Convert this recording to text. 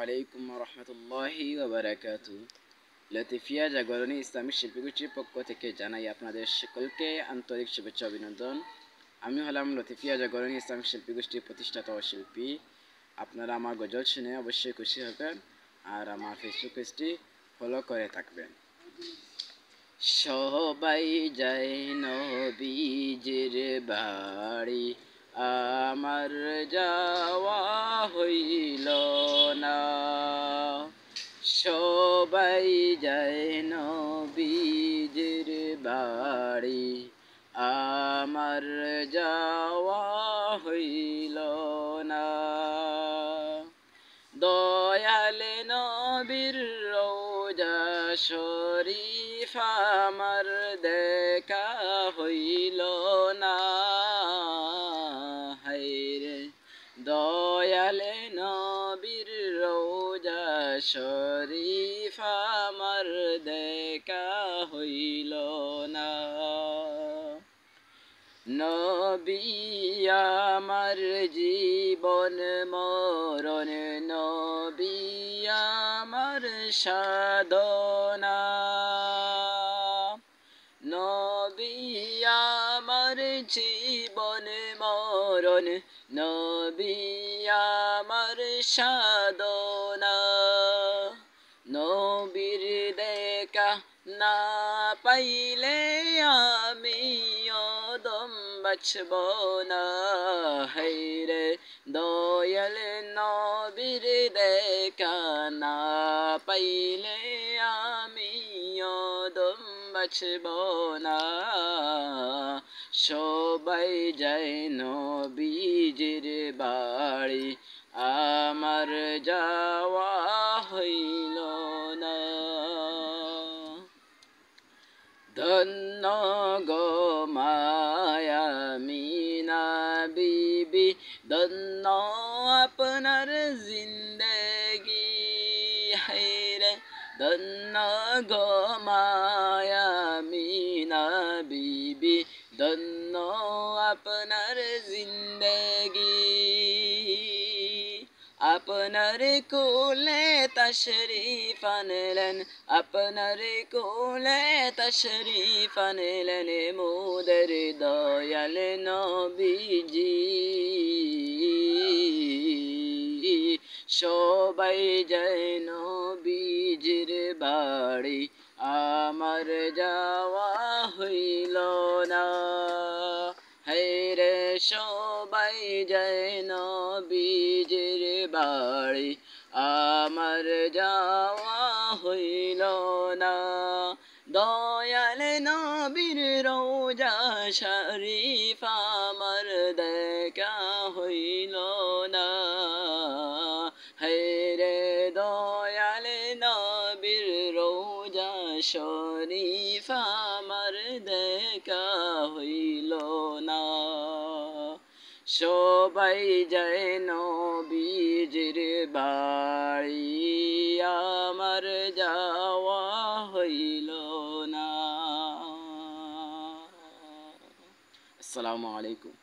আলাইকুম রহমতুল্লাহি ওয়াবারাকাতু। লতিফিয়া জাগরণী ইসলামিক শিল্পীগোষ্ঠীর পক্ষ থেকে জানাই আপনাদের সকলকে আন্তরিক শুভেচ্ছা অভিনন্দন। আমি হলাম লতিফিয়া জাগরণী ইসলামিক শিল্পীগোষ্ঠীর প্রতিষ্ঠাতা ও শিল্পী। আপনারা আমার গজল শুনে অবশ্যই খুশি হবেন আর আমার ফেসবুক পেজটি ফলো করে থাকবেন। সবাই যায় নবীজির বাড়ি, আমার যাওয়া হইল না। সবাই যায় নবীজির বাড়ি, আমার যাওয়া হইল না। দয়াল নবীর রওজা শরীফ আমার দেখা হইল না। হায়রে দয়াল নবীর রওজা শরীফ আমার দেখা হইল না। নবী আমার জীবন মরণ, নবী আমার সাধনা। নবী আমার জীবন মরণ, নবী আমার সাধনা। নবীর দেখা না পাইলে আমি দম বাঁচব না। হায়রে দয়াল নবীর দেখা না পাইলে আমি দম বাঁচব না। সবাই যায় নবীজির বাড়ি, আমার যাওয়া হইল না। ধন্য গো মায়া মিনা বিবি, ধন্য আপনার জিন্দেগি। হায়রে ধন্য গো মায়া মিনা বিবি, ধন্য আপনার জিন্দেগি। আপনার কোলে তশরীফ আনলেন, আপনার কোলে তশরীফ আনলেন মোদের দয়াল নবীজি। সবাই যায় নবীজির বাড়ি, আমার যাওয়া হইল না। হায়রে সবাই যায় নবীজির বাড়ি, আমার যাওয়া হইল না। দয়াল নবীর রওজা শরীফ আমার দেখা হইল না। হায়রে দয়াল নবীর রওজা শরীফ আমার দেখা হইল না। সবাই যায় নবীজির বাড়ি, আমার যাওয়া হইল না। আসসালামু আলাইকুম।